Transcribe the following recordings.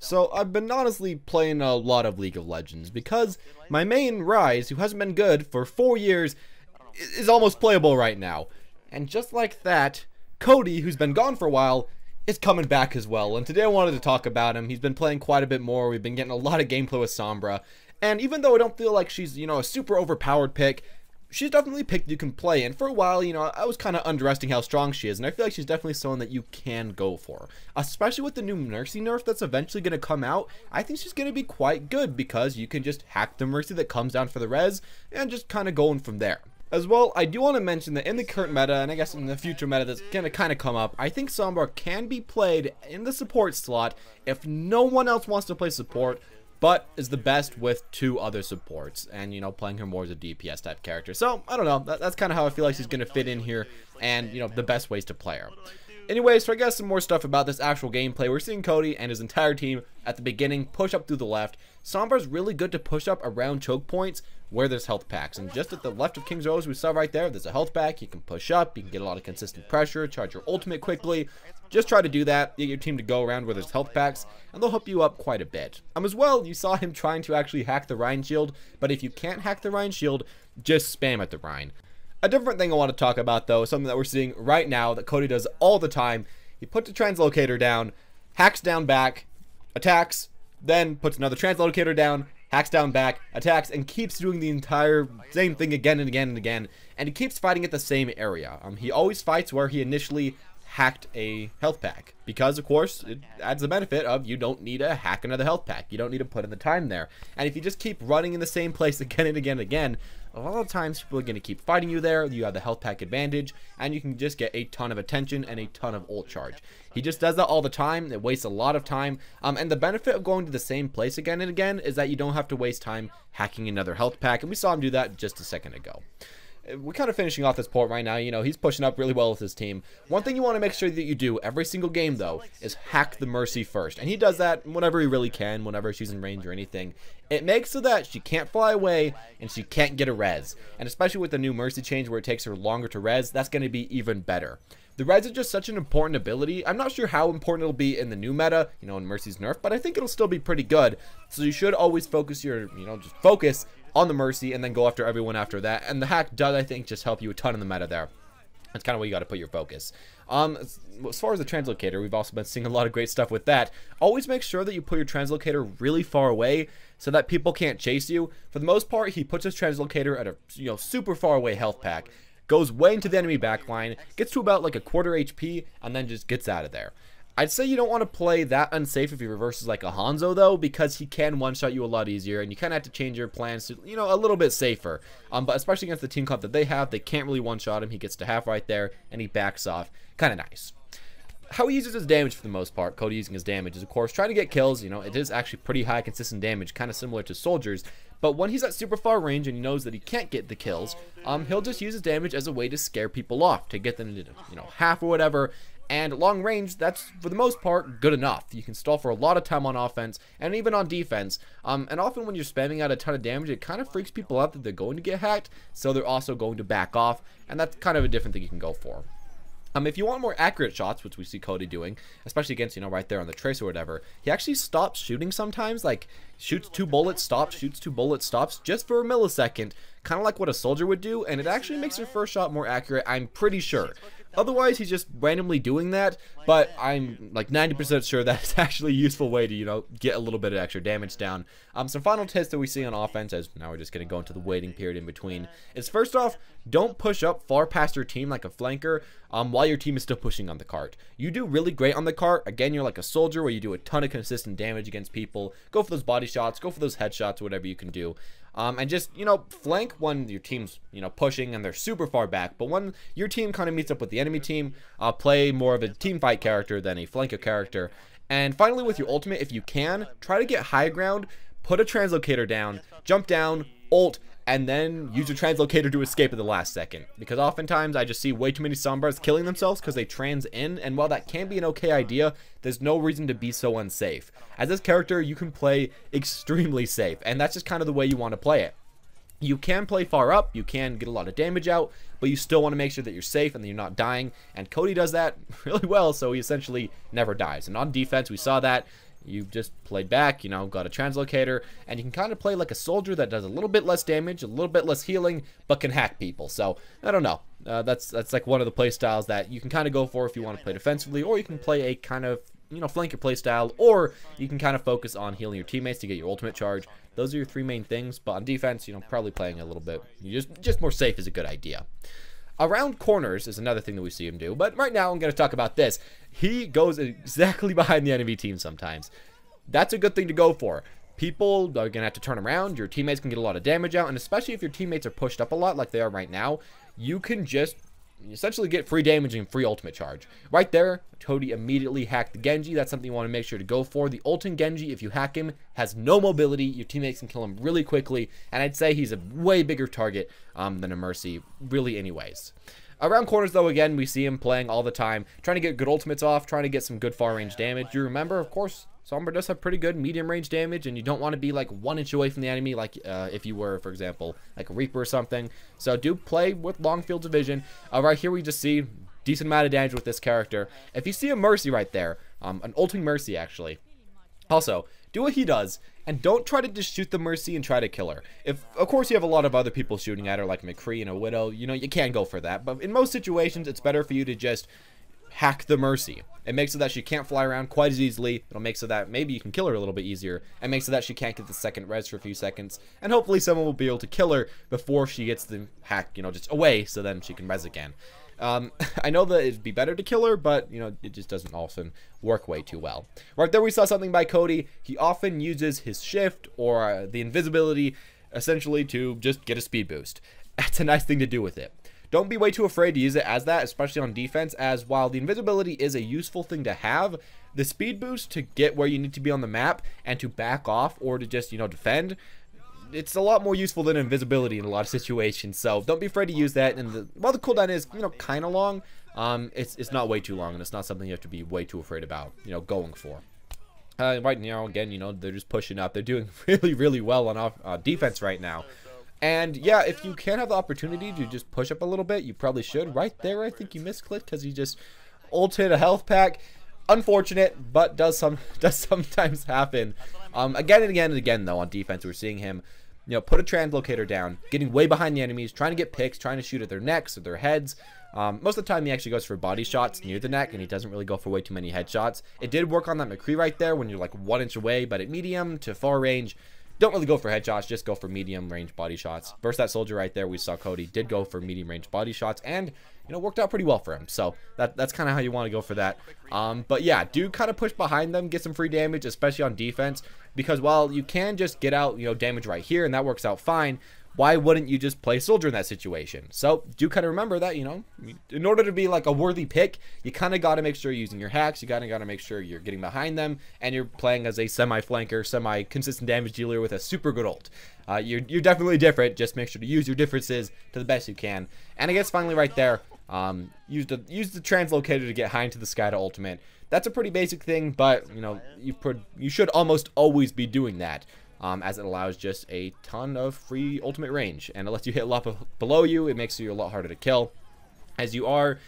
So I've been honestly playing a lot of League of Legends because my main Rise, who hasn't been good for 4 years, is almost playable right now. And just like that, Cody, who's been gone for a while, is coming back as well. And today I wanted to talk about him. He's been playing quite a bit more. We've been getting a lot of gameplay with Sombra. And even though I don't feel like she's, a super overpowered pick, she's definitely a pick you can play. And for a while, I was kind of underestimating how strong she is. And I feel like she's definitely someone that you can go for. Especially with the new Mercy nerf that's eventually going to come out. I think she's going to be quite good because you can just hack the Mercy that comes down for the res and just kind of going from there. As well, I do want to mention that in the current meta, and I guess in the future meta that's going to kind of come up, I think Sombra can be played in the support slot if no one else wants to play support, but is the best with 2 other supports, and, playing her more as a DPS type character. So, I don't know, that's kind of how I feel like she's going to fit in here, and, the best ways to play her. Anyways, so I guess some more stuff about this actual gameplay. We're seeing Cody and his entire team at the beginning push up through the left. Sombra's really good to push up around choke points where there's health packs. And just at the left of King's Rose, we saw right there, there's a health pack. You can push up, you can get a lot of consistent pressure, charge your ultimate quickly. Just try to do that, get your team to go around where there's health packs, and they'll help you up quite a bit. As well, you saw him trying to actually hack the Rhine shield, but if you can't hack the Rhine shield, just spam at the Rhine. A different thing I want to talk about though, something that we're seeing right now that Cody does all the time. He puts a translocator down, hacks down back, attacks, then puts another translocator down, hacks down back, attacks, and keeps doing the entire same thing again and again and again. And he keeps fighting at the same area. He always fights where he initially hacked a health pack, because of course it adds the benefit of you don't need to hack another health pack. You don't need to put in the time there. And if you just keep running in the same place again and again and again, a lot of times people are going to keep fighting you there. You have the health pack advantage, and you can just get a ton of attention and a ton of ult charge. He just does that all the time. It wastes a lot of time, and the benefit of going to the same place again and again is that you don't have to waste time hacking another health pack, and we saw him do that just a second ago. We're kind of finishing off this port right now. He's pushing up really well with his team. One thing you want to make sure that you do every single game, though, is hack the Mercy first. And he does that whenever he really can, whenever she's in range or anything. It makes so that she can't fly away and she can't get a res. And especially with the new Mercy change where it takes her longer to res, that's going to be even better. The res is just such an important ability. I'm not sure how important it'll be in the new meta, in Mercy's nerf, but I think it'll still be pretty good. So you should always focus your, just focus on the Mercy and then go after everyone after that. And the hack does, I think, just help you a ton in the meta there. That's kind of where you got to put your focus. As far as the translocator, we've also been seeing a lot of great stuff with that. Always make sure that you put your translocator really far away so that people can't chase you. For the most part, he puts his translocator at a super far away health pack, goes way into the enemy backline, gets to about like a quarter HP, and then just gets out of there. I'd say you don't want to play that unsafe if he reverses like a Hanzo though, because he can one-shot you a lot easier, and you kind of have to change your plans to, a little bit safer. But especially against the team comp that they have, they can't really one-shot him. He gets to half right there, and he backs off. Kind of nice. How he uses his damage for the most part, Cody using his damage, is of course trying to get kills. It is actually pretty high consistent damage, kind of similar to soldiers. But when he's at super far range and he knows that he can't get the kills, he'll just use his damage as a way to scare people off, to get them to, half or whatever. And long range, that's, for the most part, good enough. You can stall for a lot of time on offense, and even on defense. And often when you're spamming out a ton of damage, it kind of freaks people out that they're going to get hacked, so they're also going to back off, and that's kind of a different thing you can go for. If you want more accurate shots, which we see Cody doing, especially against, right there on the trace or whatever, he actually stops shooting sometimes, like, shoots 2 bullets, stops, shoots 2 bullets, stops, just for a millisecond, kind of like what a soldier would do, and it actually makes your first shot more accurate, I'm pretty sure. Otherwise, he's just randomly doing that, but I'm like 90% sure that's actually a useful way to, get a little bit of extra damage down. Some final tips that we see on offense, as now we're just going to go into the waiting period in between, is first off, don't push up far past your team like a flanker while your team is still pushing on the cart. You do really great on the cart. Again, you're like a soldier where you do a ton of consistent damage against people. Go for those body shots, go for those headshots, whatever you can do. And just, flank when your team's, pushing and they're super far back. But when your team kind of meets up with the enemy team, play more of a team fight character than a flanker character. And finally, with your ultimate, if you can, try to get high ground, put a translocator down, jump down, ult, and then use your translocator to escape at the last second. Because oftentimes I just see way too many Sombras killing themselves because they trans in, and while that can be an okay idea, there's no reason to be so unsafe. As this character, you can play extremely safe, and that's just kind of the way you want to play it. You can play far up, you can get a lot of damage out, but you still want to make sure that you're safe and that you're not dying, and Cody does that really well, so he essentially never dies. And on defense, we saw that. you just played back, you know, got a translocator, and you can kind of play like a soldier that does a little bit less damage, a little bit less healing, but can hack people. So, I don't know. That's like one of the play styles that you can kind of go for if you want to play defensively, or you can play a kind of, you know, flanker play style, or you can kind of focus on healing your teammates to get your ultimate charge. Those are your three main things, but on defense, you know, probably playing a little bit, just more safe is a good idea. Around corners is another thing that we see him do, but right now I'm going to talk about this. He goes exactly behind the enemy team sometimes. That's a good thing to go for. People are going to have to turn around, your teammates can get a lot of damage out, and especially if your teammates are pushed up a lot like they are right now, you can just essentially get free damage and free ultimate charge. Right there, CODEY immediately hacked the Genji. That's something you want to make sure to go for. The ulting Genji, if you hack him, has no mobility. Your teammates can kill him really quickly, and I'd say he's a way bigger target than a Mercy, really anyways. Around corners, though, again, we see him playing all the time, trying to get good ultimates off, trying to get some good far-range damage. You remember, of course, Sombra does have pretty good medium-range damage, and you don't want to be, like, 1 inch away from the enemy, like if you were, for example, like a Reaper or something. So do play with long fields of vision. Right here, we just see decent amount of damage with this character. If you see a Mercy right there, an ulting Mercy, actually. Also, do what he does, and don't try to just shoot the Mercy and try to kill her. If, of course, you have a lot of other people shooting at her, like McCree and a Widow, you know, you can go for that. But in most situations, it's better for you to just hack the Mercy. It makes it so that she can't fly around quite as easily. It'll make so that maybe you can kill her a little bit easier. And makes so that she can't get the second res for a few seconds. And hopefully someone will be able to kill her before she gets the hack, you know, just away, so then she can res again. I know that it'd be better to kill her, but, you know, it just doesn't often work way too well. Right there we saw something by CODEY. He often uses his shift or the invisibility essentially to just get a speed boost. That's a nice thing to do with it. Don't be way too afraid to use it as that, especially on defense, as while the invisibility is a useful thing to have, the speed boost to get where you need to be on the map and to back off or to just, you know, defend, it's a lot more useful than invisibility in a lot of situations. So don't be afraid to use that. And while the cooldown is, you know, kind of long, it's not way too long, and it's not something you have to be way too afraid about, you know, going for. Right now, again, you know, they're just pushing up. They're doing really, really well on defense right now. And yeah, if you can have the opportunity to just push up a little bit, you probably should. Right there, I think you misclicked because he just ulted a health pack. Unfortunate, but does sometimes happen. Again and again and again, though, on defense, we're seeing him, you know, put a translocator down, getting way behind the enemies, trying to get picks, trying to shoot at their necks or their heads. Most of the time, he actually goes for body shots near the neck, and he doesn't really go for way too many headshots. It did work on that McCree right there when you're like 1 inch away, but at medium to far range, don't really go for headshots, just go for medium range body shots. Versus that soldier right there, we saw CODEY did go for medium range body shots, and, you know, worked out pretty well for him. So that's kind of how you want to go for that. But yeah, do kind of push behind them, get some free damage, especially on defense, because while you can just get out, you know, damage right here, and that works out fine, why wouldn't you just play soldier in that situation? So do kind of remember that, you know, in order to be like a worthy pick, you kind of got to make sure you're using your hacks. You got to make sure you're getting behind them, and you're playing as a semi-flanker, semi-consistent damage dealer with a super good ult. You're definitely different. Just make sure to use your differences to the best you can. And I guess finally right there, use the translocator to get high into the sky to ultimate. That's a pretty basic thing, but, you know, you should almost always be doing that. As it allows just a ton of free ultimate range, and it lets you hit a lot below you. It makes you a lot harder to kill, as you are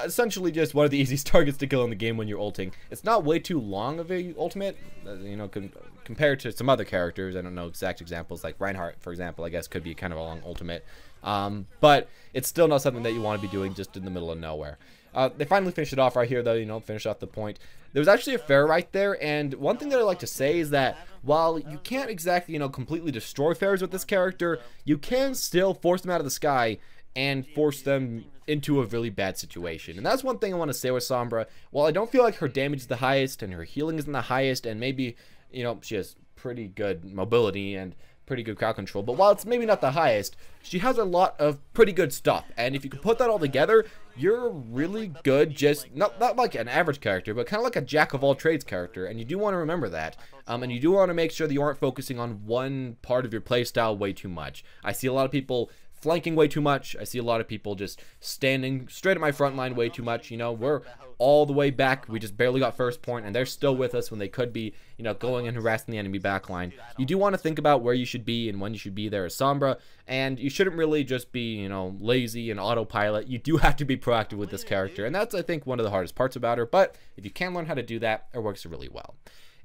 essentially just one of the easiest targets to kill in the game when you're ulting. It's not way too long of a ultimate, you know, compared to some other characters. I don't know exact examples, like Reinhardt, for example, I guess could be kind of a long ultimate. But it's still not something that you want to be doing just in the middle of nowhere. They finally finished it off right here, though, you know, finish off the point. There was actually a fair right there, and one thing that I like to say is that while you can't exactly, you know, completely destroy fairs with this character, you can still force them out of the sky and force them into a really bad situation. And that's one thing I want to say with Sombra. While I don't feel like her damage is the highest and her healing isn't the highest, and maybe, you know, she has pretty good mobility and pretty good crowd control, but while it's maybe not the highest, she has a lot of pretty good stuff, and if you can put that all together, you're really good, just not like an average character, but kind of like a jack of all trades character, and you do want to remember that, and you do want to make sure that you aren't focusing on one part of your playstyle way too much. I see a lot of people flanking way too much. I see a lot of people just standing straight at my front line way too much. You know, we're all the way back. We just barely got first point, and they're still with us when they could be, you know, going and harassing the enemy backline. You do want to think about where you should be and when you should be there as Sombra, and you shouldn't really just be, you know, lazy and autopilot. You do have to be proactive with this character, and that's, I think, one of the hardest parts about her, but if you can learn how to do that, it works really well.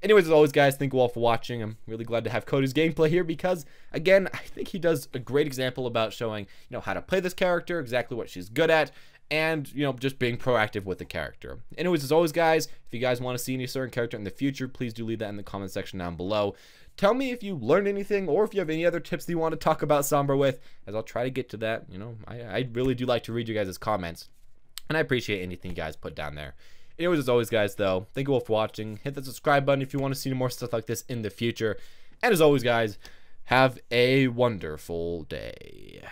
Anyways, as always, guys, thank you all for watching. I'm really glad to have CODEY's gameplay here because, again, I think he does a great example about showing, how to play this character, exactly what she's good at, and, just being proactive with the character. Anyways, as always, guys, if you guys want to see any certain character in the future, please do leave that in the comment section down below. Tell me if you learned anything or if you have any other tips that you want to talk about Sombra with, as I'll try to get to that. I really do like to read you guys' comments, and I appreciate anything you guys put down there. Anyways, as always, guys, though, thank you all for watching. Hit the subscribe button if you want to see more stuff like this in the future. And as always, guys, have a wonderful day.